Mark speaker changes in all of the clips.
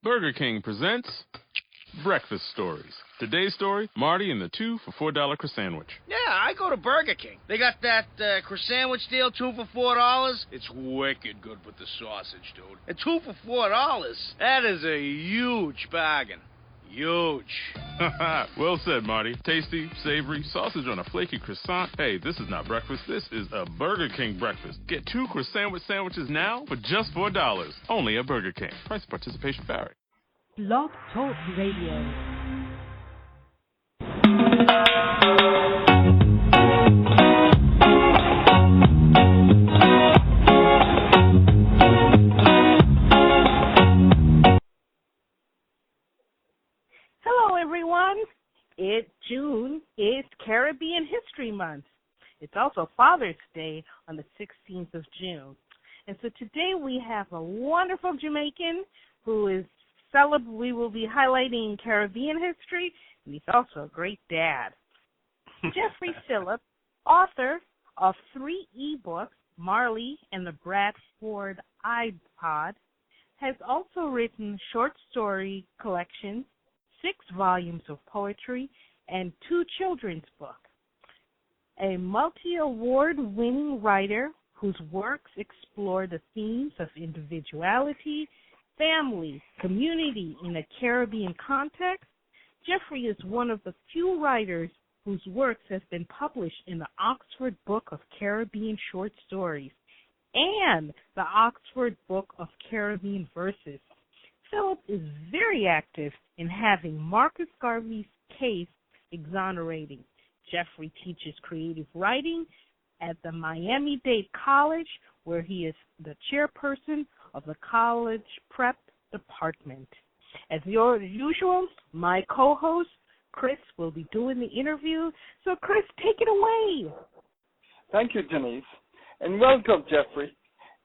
Speaker 1: Burger King presents Breakfast Stories. Today's story, Marty and the 2 for $4 croissant.
Speaker 2: Yeah, I go to Burger King. They got that croissant deal, 2 for $4. It's wicked good with the sausage, dude. And 2 for $4, that is a huge bargain. Huge.
Speaker 1: Well said, Marty. Tasty, savory, sausage on a flaky croissant. Hey, this is not breakfast. This is a Burger King breakfast. Get 2 croissant sandwiches now for just $4. Only at Burger King. Price and participation vary.
Speaker 3: Blog Talk Radio. Hello, everyone. It's June. It's Caribbean History Month. It's also Father's Day on the 16th of June. And so today we have a wonderful Jamaican who is we will be highlighting Caribbean history, and he's also a great dad. Geoffrey Philp, author of 3 ebooks, Marley and the Bradford iPod, has also written short story collections, 6 volumes of poetry, and 2 children's books. A multi-award-winning writer whose works explore the themes of individuality, family, community in a Caribbean context, Geoffrey is one of the few writers whose works have been published in the Oxford Book of Caribbean Short Stories and the Oxford Book of Caribbean Verses. Philip is very active in having Marcus Garvey's case exonerating. Geoffrey teaches creative writing at the Miami-Dade College, where he is the chairperson of the college prep department. As usual, my co-host, Chris, will be doing the interview. So, Chris, take it away.
Speaker 4: Thank you, Denise. And welcome, Geoffrey.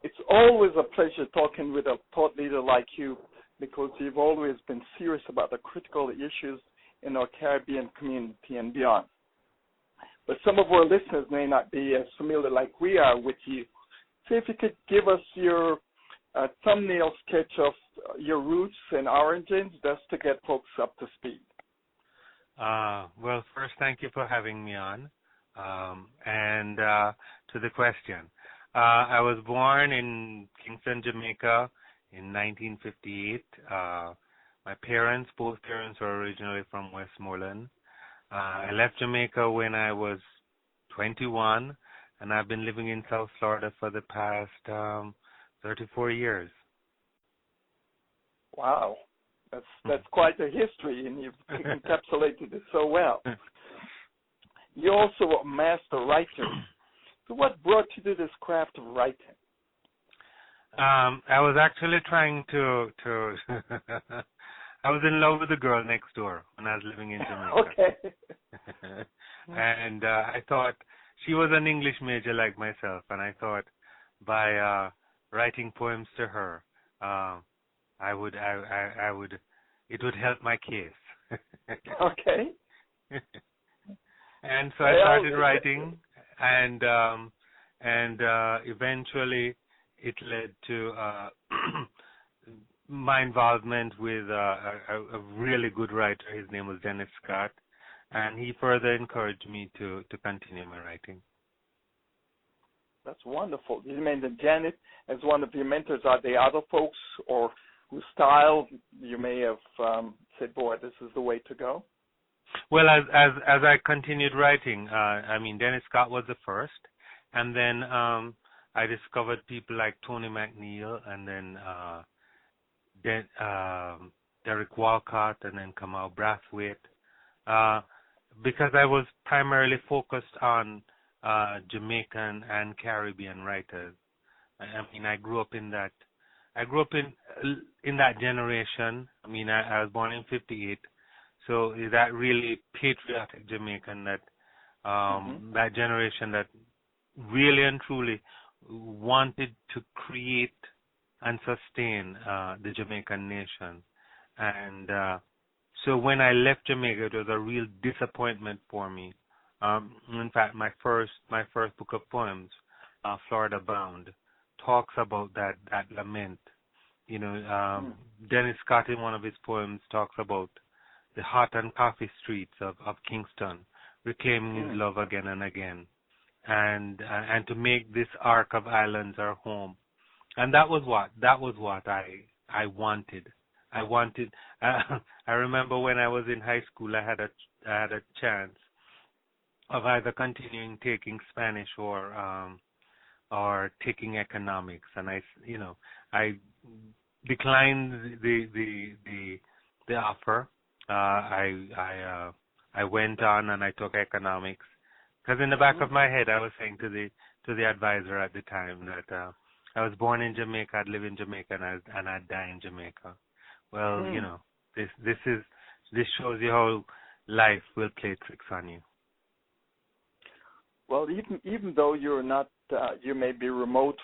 Speaker 4: It's always a pleasure talking with a thought leader like you because you've always been serious about the critical issues in our Caribbean community and beyond. But some of our listeners may not be as familiar like we are with you. So if you could give us your thumbnail sketch of your roots and origins just to get folks up to speed.
Speaker 5: Well, first, thank you for having me on. And to the question, I was born in Kingston, Jamaica in 1958. My both parents were originally from Westmoreland. I left Jamaica when I was 21, and I've been living in South Florida for the past 34 years. Wow.
Speaker 4: That's quite a history, and you've encapsulated it so well. You're also a master writer. So what brought you to this craft of writing?
Speaker 5: I was actually trying to I was in love with the girl next door when I was living in Jamaica.
Speaker 4: Okay.
Speaker 5: And I thought she was an English major like myself, and I thought by writing poems to her, it would help my case.
Speaker 4: Okay.
Speaker 5: And so I started writing, and eventually it led to my involvement with a really good writer. His name was Dennis Scott, and he further encouraged me to continue my writing.
Speaker 4: That's wonderful. You mentioned Janet as one of your mentors. Are there other folks or whose style you may have said, boy, this is the way to go?
Speaker 5: Well, as I continued writing, Dennis Scott was the first, and then I discovered people like Tony McNeil, and then Derek Walcott, and then Kamal Brathwaite, because I was primarily focused on Jamaican and Caribbean writers. I grew up in that. I grew up in that generation. I was born in '58, so that really patriotic Jamaican, that that generation that really and truly wanted to create and sustain the Jamaican nation. And so when I left Jamaica, it was a real disappointment for me. In fact, my first book of poems, Florida Bound, talks about that lament Dennis Scott in one of his poems talks about the hot and coffee streets of Kingston, reclaiming his love again and again, and to make this arc of islands our home. And that was what I wanted. I remember when I was in high school, I had a chance of either continuing taking Spanish or taking economics, and I declined the offer. I went on and I took economics because in the back of my head I was saying to the advisor at the time that I was born in Jamaica, I'd live in Jamaica, and I'd die in Jamaica. Well, this shows you how life will play tricks on you.
Speaker 4: Well, even though you're not, you may be remote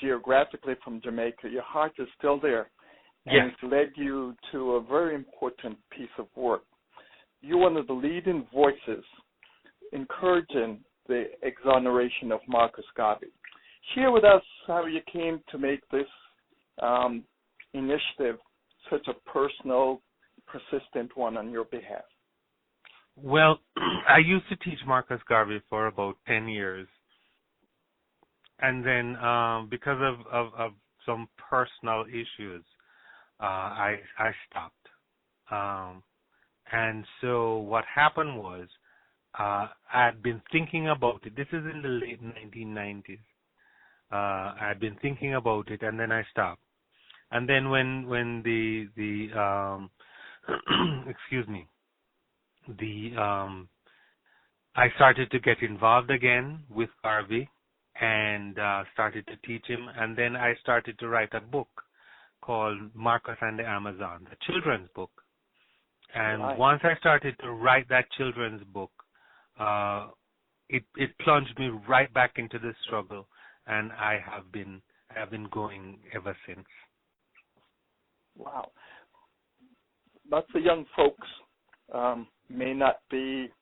Speaker 4: geographically from Jamaica, your heart is still there, and
Speaker 5: Yes.
Speaker 4: it's led you to a very important piece of work. You're one of the leading voices encouraging the exoneration of Marcus Garvey. Share with us how you came to make this initiative such a personal, persistent one on your behalf.
Speaker 5: Well, I used to teach Marcus Garvey for about 10 years. And then because of some personal issues, I stopped. And so what happened was I had been thinking about it. This is in the late 1990s. I had been thinking about it, and then I stopped. And then when the excuse me, I started to get involved again with Garvey and started to teach him, and then I started to write a book called Marcus and the Amazon, a children's book. And
Speaker 4: Right.
Speaker 5: once I started to write that children's book, it plunged me right back into the struggle, and I have been going ever since.
Speaker 4: Wow. Lots of young folks may not be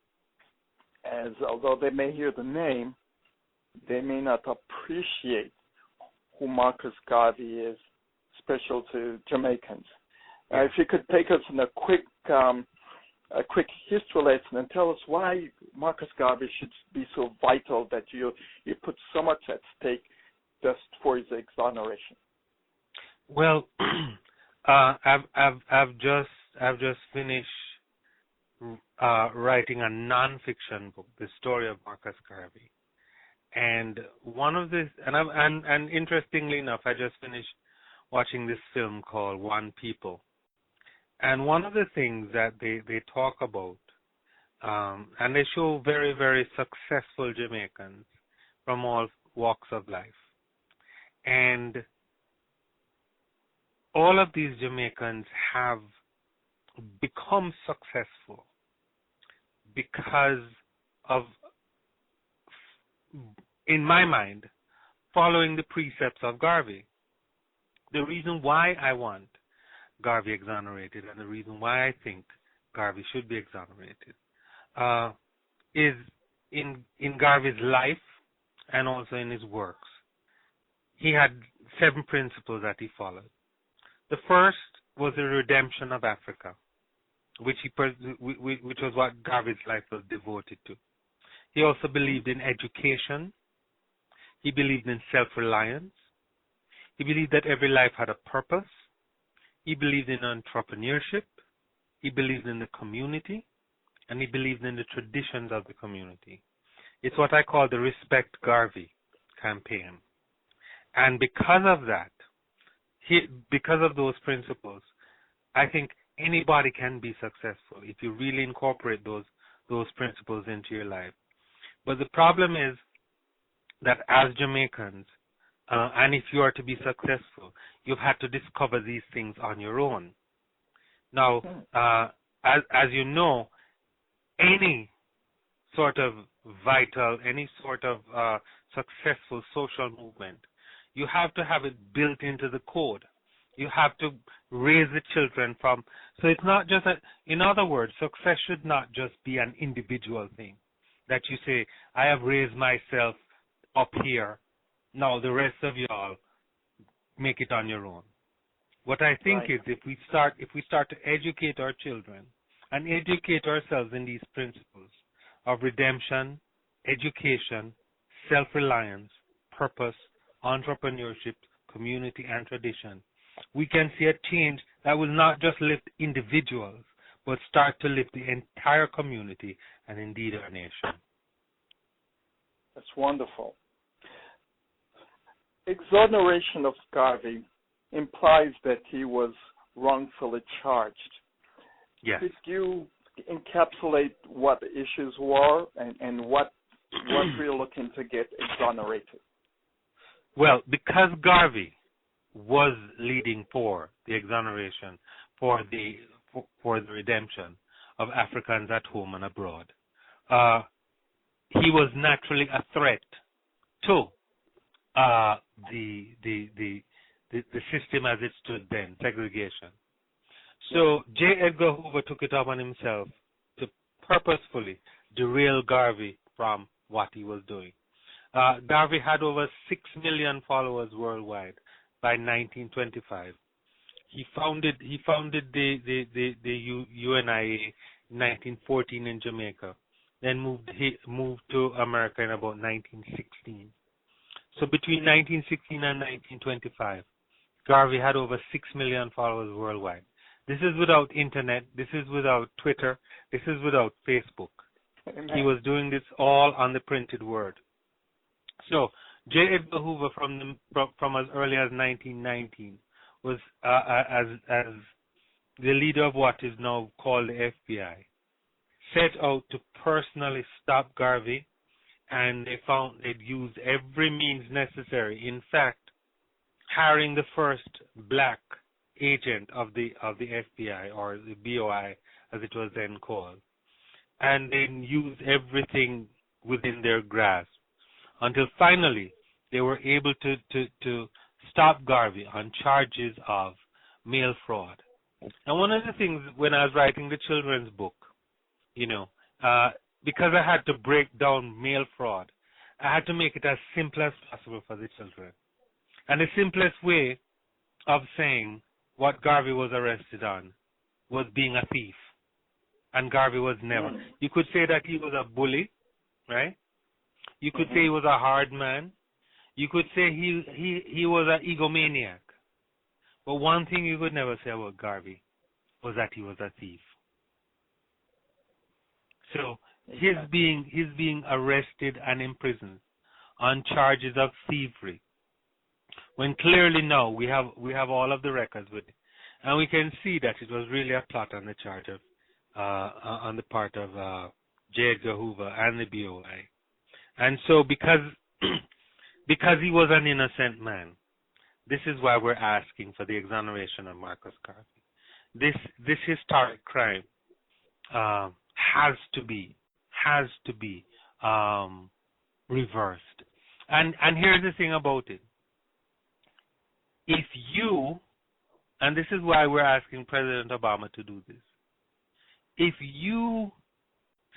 Speaker 4: although they may hear the name, they may not appreciate who Marcus Garvey is, special to Jamaicans. If you could take us in a quick history lesson and tell us why Marcus Garvey should be so vital that you put so much at stake just for his exoneration.
Speaker 5: Well, I've just finished writing a nonfiction book, the story of Marcus Garvey, and one of this, and interestingly enough, I just finished watching this film called One People, and one of the things that they talk about, and they show very, very successful Jamaicans from all walks of life, and all of these Jamaicans have become successful because of, in my mind, following the precepts of Garvey. The reason why I want Garvey exonerated and the reason why I think Garvey should be exonerated is in Garvey's life and also in his works. He had 7 principles that he followed. The first was the redemption of Africa, which was what Garvey's life was devoted to. He also believed in education. He believed in self-reliance. He believed that every life had a purpose. He believed in entrepreneurship. He believed in the community. And he believed in the traditions of the community. It's what I call the Respect Garvey campaign. And because of that, because of those principles, I think anybody can be successful if you really incorporate those principles into your life. But the problem is that as Jamaicans, and if you are to be successful, you've had to discover these things on your own. Now, as you know, any sort of vital, any sort of successful social movement, you have to have it built into the code. You have to raise the children from, so it's not just in other words, success should not just be an individual thing. That you say, I have raised myself up here, now the rest of y'all make it on your own. What I think
Speaker 4: Right.
Speaker 5: is if we start to educate our children and educate ourselves in these principles of redemption, education, self-reliance, purpose, entrepreneurship, community, and tradition, we can see a change that will not just lift individuals, but start to lift the entire community and indeed our nation.
Speaker 4: That's wonderful. Exoneration of Garvey implies that he was wrongfully charged.
Speaker 5: Yes.
Speaker 4: Could you encapsulate what the issues were and what we're looking to get exonerated?
Speaker 5: Well, because Garvey was leading for the exoneration, for the redemption of Africans at home and abroad, he was naturally a threat to the system as it stood then, segregation. So J. Edgar Hoover took it upon himself to purposefully derail Garvey from what he was doing. Garvey had over 6 million followers worldwide by 1925. He founded the UNIA in 1914 in Jamaica, then moved to America in about 1916. So between 1916 and 1925, Garvey had over 6 million followers worldwide. This is without internet. This is without Twitter. This is without Facebook.
Speaker 4: Amen.
Speaker 5: He was doing this all on the printed word. So J. Edgar Hoover, from as early as 1919, was as the leader of what is now called the FBI, set out to personally stop Garvey, and they found they'd used every means necessary. In fact, hiring the first black agent of the FBI, or the BOI as it was then called, and they used everything within their grasp until finally they were able to stop Garvey on charges of mail fraud. And one of the things when I was writing the children's book, because I had to break down mail fraud, I had to make it as simple as possible for the children. And the simplest way of saying what Garvey was arrested on was being a thief. And Garvey was never. You could say that he was a bully, right? You could say he was a hard man. You could say he was an egomaniac. But one thing you could never say about Garvey was that he was a thief. So his being arrested and imprisoned on charges of thievery, when clearly now we have all of the records with it, and we can see that it was really a plot on the charge of on the part of J. Edgar Hoover and the BOI. And so because he was an innocent man, this is why we're asking for the exoneration of Marcus Garvey. This historic crime has to be reversed. And here's the thing about it. If you, and this is why we're asking President Obama to do this, if you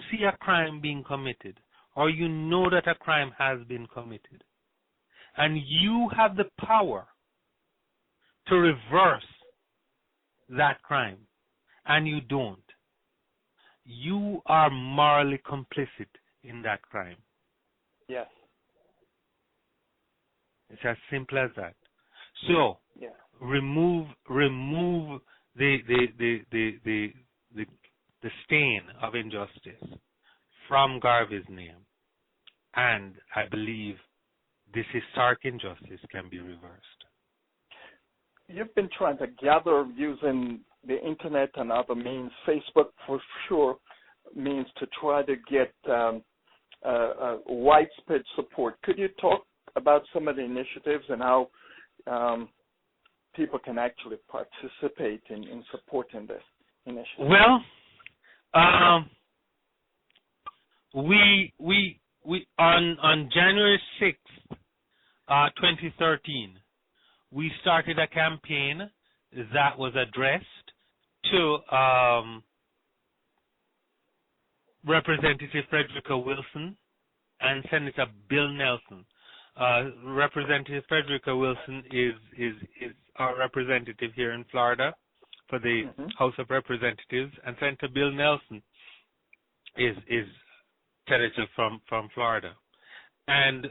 Speaker 5: see a crime being committed, or you know that a crime has been committed, and you have the power to reverse that crime, and you don't, you are morally complicit in that crime.
Speaker 4: Yes.
Speaker 5: It's as simple as that. So, remove the stain of injustice from Garvey's name, and I believe this historic injustice can be reversed.
Speaker 4: You've been trying to gather using the internet and other means, Facebook for sure, means to try to get widespread support. Could you talk about some of the initiatives and how people can actually participate in supporting this initiative?
Speaker 5: Well, we on January 6th, 2013, we started a campaign that was addressed to Representative Frederica Wilson and Senator Bill Nelson. Representative Frederica Wilson is our representative here in Florida for the House of Representatives, and Senator Bill Nelson is senator from Florida. And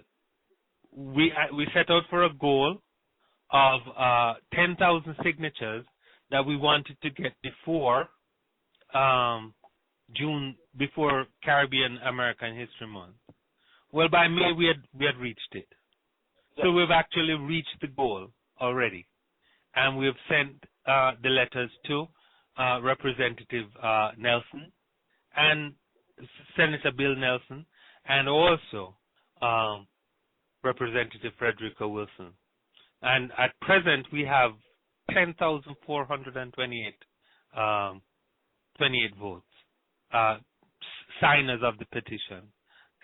Speaker 5: we set out for a goal of 10,000 signatures that we wanted to get before June, before Caribbean American History Month. Well, by May we had reached it. So we've actually reached the goal already, and we've sent the letters to Representative Nelson and Senator Bill Nelson, and also Representative Frederica Wilson. And at present, we have 10,428 votes, signers of the petition,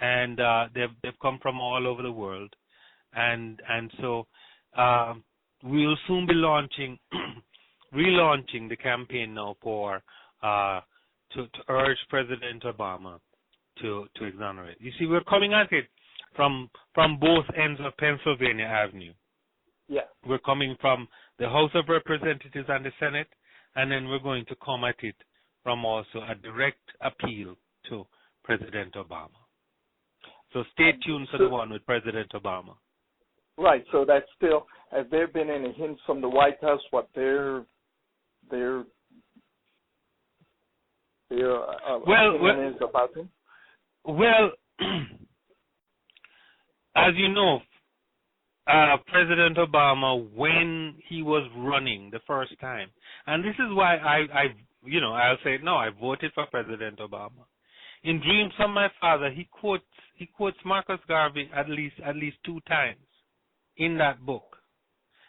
Speaker 5: and they've come from all over the world, and so we'll soon be relaunching the campaign now for to urge President Obama to exonerate. You see, we're coming at it from both ends of Pennsylvania Avenue.
Speaker 4: Yeah.
Speaker 5: We're coming from the House of Representatives and the Senate, and then we're going to come at it from also a direct appeal to President Obama. So stay tuned for the one with President Obama.
Speaker 4: Right. So that's still. Have there been any hints from the White House what their opinion is about him?
Speaker 5: Well, as you know, President Obama, when he was running the first time, and this is why I'll say no, I voted for President Obama. In Dreams from My Father, he quotes Marcus Garvey at least 2 times in that book.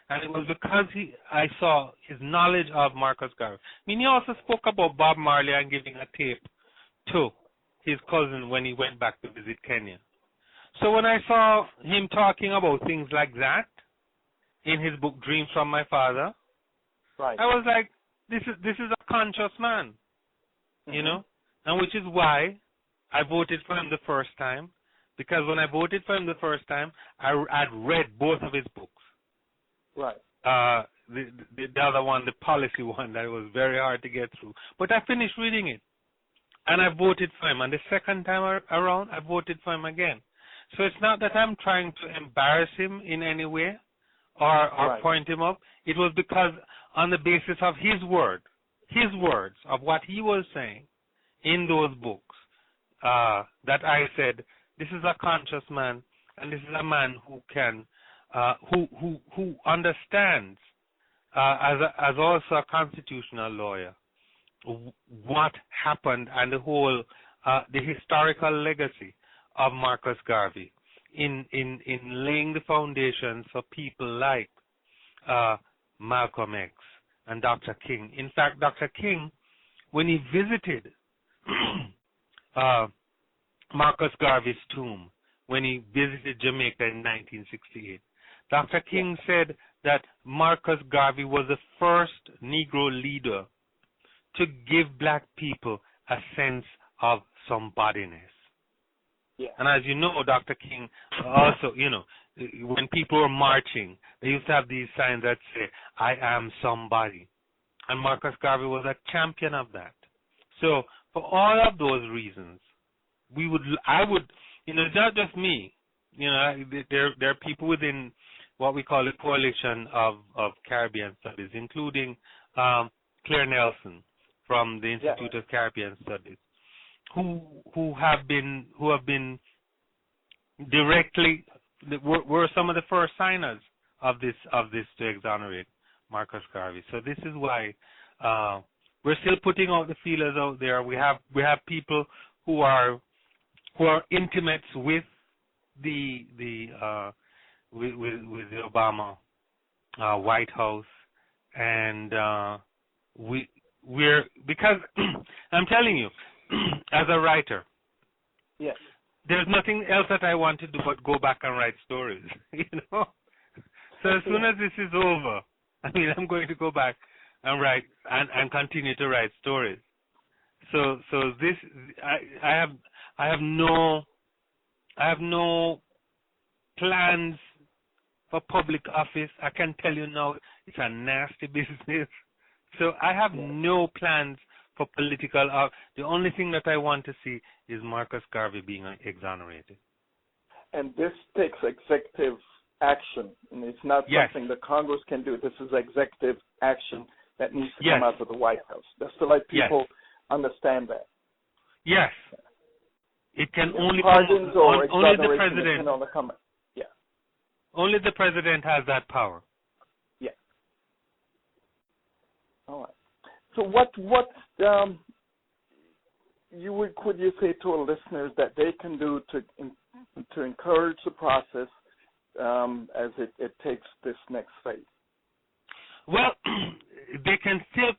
Speaker 5: And it was because I saw his knowledge of Marcus Garvey. I mean, he also spoke about Bob Marley and giving a tape to his cousin when he went back to visit Kenya. So when I saw him talking about things like that in his book Dreams from My Father,
Speaker 4: right,
Speaker 5: I was like, this is a conscious man, you know, and which is why I voted for him the first time, because when I voted for him the first time, I'd read both of his books.
Speaker 4: Right.
Speaker 5: The other one, the policy one, that was very hard to get through. But I finished reading it, and I voted for him. And the second time around, I voted for him again. So it's not that I'm trying to embarrass him in any way or point him up. It was because on the basis of his words of what he was saying in those books, that I said, this is a conscious man, and this is a man who can, who understands, as also a constitutional lawyer, what happened and the whole, the historical legacy of Marcus Garvey in laying the foundations for people like Malcolm X and Dr. King. In fact, Dr. King, when he visited Marcus Garvey's tomb, when he visited Jamaica in 1968, Dr. King said that Marcus Garvey was the first Negro leader to give black people a sense of somebodyness.
Speaker 4: Yeah.
Speaker 5: And as you know, Dr. King also, you know, when people were marching, they used to have these signs that say, I am somebody. And Marcus Garvey was a champion of that. So for all of those reasons, I would, you know, it's not just me. You know, there are people within what we call the Coalition of Caribbean Studies, including Claire Nelson from the Institute of Caribbean Studies, who have been directly were some of the first signers of this to exonerate Marcus Garvey. So this is why we're still putting out the feelers out there. We have people who are intimates with the Obama White House, and we're because I'm telling you, as a writer,
Speaker 4: yes,
Speaker 5: there's nothing else that I want to do but go back and write stories. You know, so as soon as this is over, I mean, I'm going to go back and write and continue to write stories. So this I have no plans for public office. I can tell you now, It's a nasty business. So I have no plans for political. The only thing that I want to see is Marcus Garvey being exonerated.
Speaker 4: And this takes executive action, and it's not something the Congress can do. This is executive action that needs to come out of the White House. Just to let people understand that.
Speaker 5: Yes. It can only
Speaker 4: pardons or
Speaker 5: only the
Speaker 4: exoneration
Speaker 5: president. Only the president has that power.
Speaker 4: Yeah. All right. So what could you say to our listeners that they can do to encourage the process as it takes this next phase?
Speaker 5: Well, they can still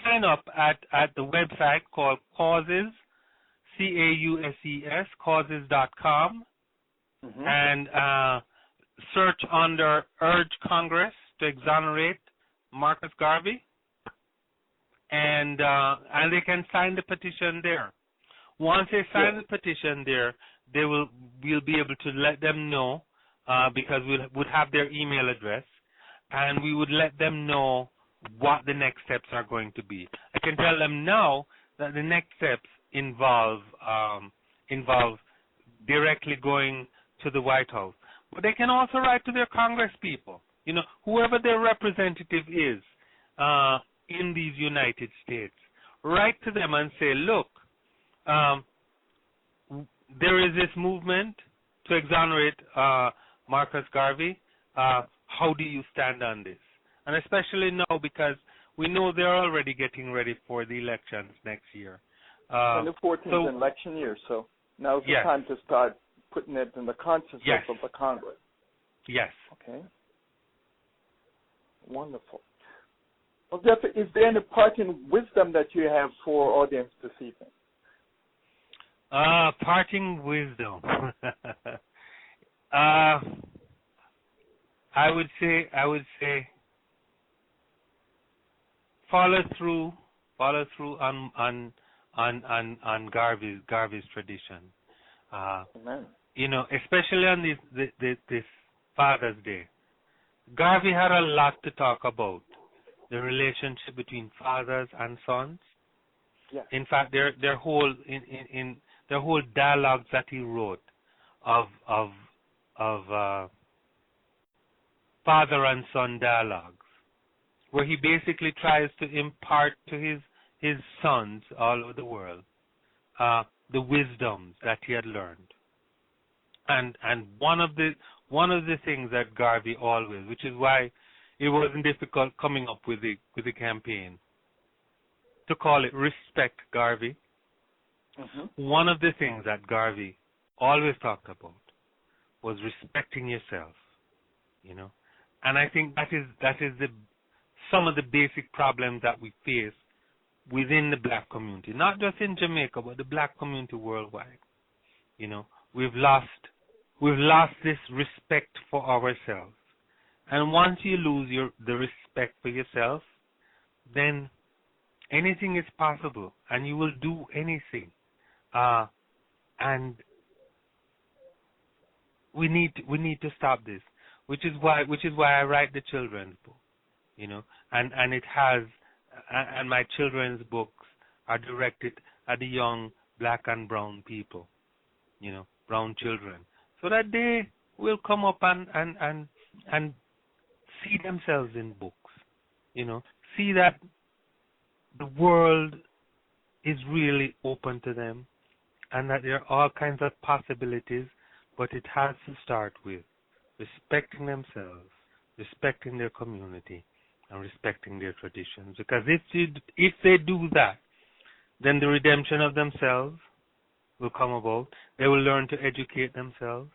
Speaker 5: sign up at the website called Causes, CAUSES, causes.com, and search under Urge Congress to exonerate Marcus Garvey, and they can sign the petition there. Once they sign the petition there, we'll be able to let them know because we would have their email address, and we would let them know what the next steps are going to be. I can tell them now that the next steps involve directly going to the White House. But they can also write to their Congress people, whoever their representative is in these United States. Write to them and say, look, there is this movement to exonerate Marcus Garvey. How do you stand on this? And especially now because we know they're already getting ready for the elections next year.
Speaker 4: And the 14th is an election year, so now's the time to start putting it in the consciousness of the Congress.
Speaker 5: Yes.
Speaker 4: Okay. Wonderful. Well, Jeff, is there any parting wisdom that you have for our audience this evening?
Speaker 5: Parting wisdom. I would say follow through on Garvey's tradition.
Speaker 4: Amen.
Speaker 5: Especially on this Father's Day. Garvey had a lot to talk about, the relationship between fathers and sons.
Speaker 4: Yeah.
Speaker 5: In fact, their whole dialogues that he wrote of father and son dialogues, where he basically tries to impart to his sons all over the world the wisdoms that he had learned. And one of the things that Garvey always, which is why it wasn't difficult coming up with the campaign to call it Respect Garvey. One of the things that Garvey always talked about was respecting yourself, and I think that is some of the basic problems that we face within the black community, not just in Jamaica, but the black community worldwide. We've lost this respect for ourselves, and once you lose the respect for yourself, then anything is possible, and you will do anything. And we need to stop this, which is why I write the children's book, and it has, and my children's books are directed at the young black and brown people, brown children, so that they will come up and see themselves in books, see that the world is really open to them, and that there are all kinds of possibilities, but it has to start with respecting themselves, respecting their community, and respecting their traditions. Because if they do that, then the redemption of themselves will come about. They will learn to educate themselves.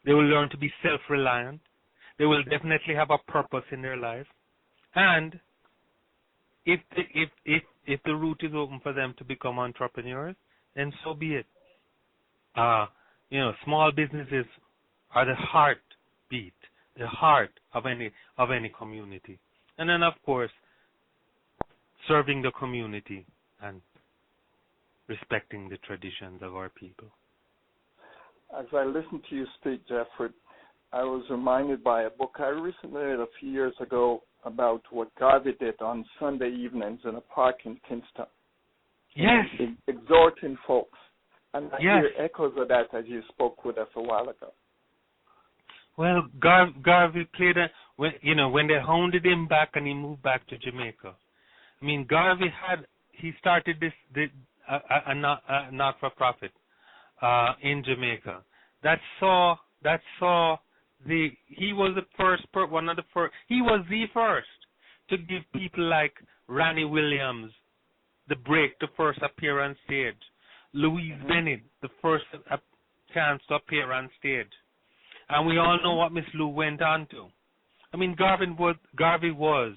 Speaker 5: They will learn to be self-reliant. They will definitely have a purpose in their life. And if the route is open for them to become entrepreneurs, then so be it. Small businesses are the heartbeat, the heart of any community. And then, of course, serving the community and respecting the traditions of our people.
Speaker 4: As I listened to you speak, Geoffrey, I was reminded by a book I recently read a few years ago about what Garvey did on Sunday evenings in a park in Kingston.
Speaker 5: Yes.
Speaker 4: Exhorting folks. And I
Speaker 5: Yes.
Speaker 4: hear echoes of that as you spoke with us a while ago.
Speaker 5: Well, Garvey played when they hounded him back and he moved back to Jamaica. I mean, Garvey he started a not-for-profit in Jamaica he was the first to give people like Ronnie Williams the break to first appear on stage. Louise Bennett, the first chance to appear on stage. And we all know what Miss Lou went on to. I mean, Garvey was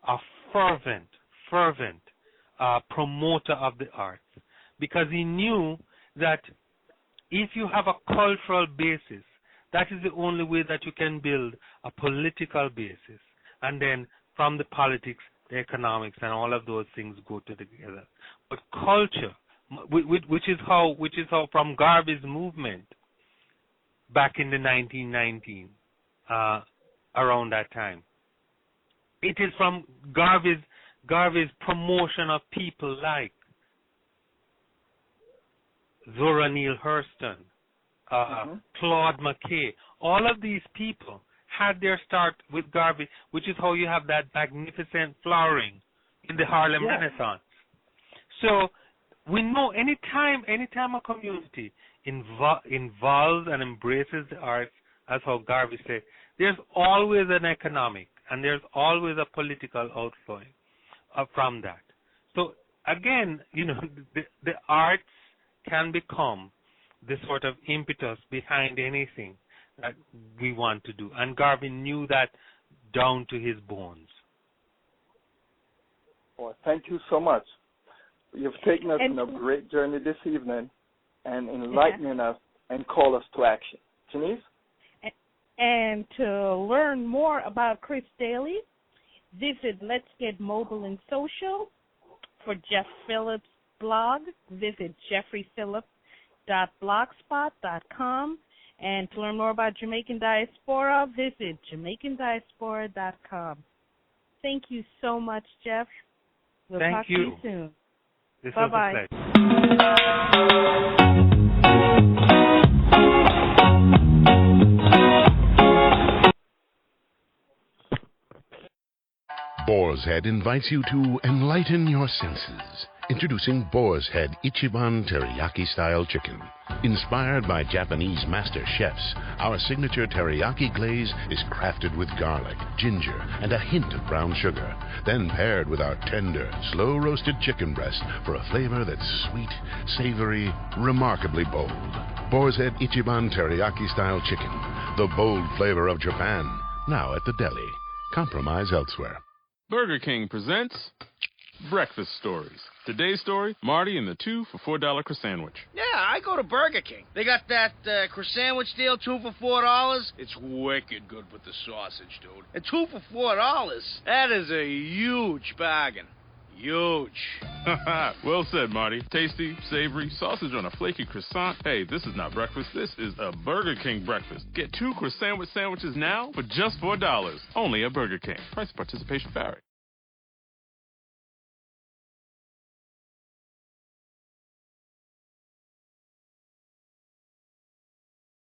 Speaker 5: a fervent promoter of the arts, because he knew that if you have a cultural basis, that is the only way that you can build a political basis. And then from the politics, the economics, and all of those things go together. But culture, which is how from Garvey's movement back in the 1919, around that time, it is from Garvey's promotion of people like Zora Neale Hurston, Claude McKay. All of these people had their start with Garvey, which is how you have that magnificent flowering in the Harlem Renaissance. So we know anytime a community involves and embraces the arts, as how Garvey said, there's always an economic and there's always a political outflowing from that. So again, the arts can become the sort of impetus behind anything that we want to do. And Garvey knew that down to his bones.
Speaker 4: Well, thank you so much. You've taken us on a great journey this evening and enlightening us and call us to action. Janice?
Speaker 3: And to learn more about Chris Daly, visit Let's Get Mobile and Social. For Jeff Phillips' blog, visit jeffreyphillips.blogspot.com. And to learn more about Jamaican Diaspora, visit JamaicanDiaspora.com. Thank you so much, Jeff. We'll talk to you soon. Bye-bye.
Speaker 6: Boar's Head invites you to enlighten your senses. Introducing Boar's Head Ichiban Teriyaki-style chicken. Inspired by Japanese master chefs, our signature teriyaki glaze is crafted with garlic, ginger, and a hint of brown sugar, then paired with our tender, slow-roasted chicken breast for a flavor that's sweet, savory, remarkably bold. Boar's Head Ichiban Teriyaki-style chicken, the bold flavor of Japan, now at the deli. Compromise elsewhere.
Speaker 1: Burger King presents Breakfast Stories. Today's story, Marty and the 2 for $4 croissant.
Speaker 2: Yeah, I go to Burger King. They got that croissant deal, 2 for $4. It's wicked good with the sausage, dude. And 2 for $4, that is a huge bargain. Huge.
Speaker 1: Well said, Marty. Tasty, savory, sausage on a flaky croissant. Hey, this is not breakfast. This is a Burger King breakfast. Get 2 croissant sandwiches now for just $4. Only at Burger King. Price and participation vary.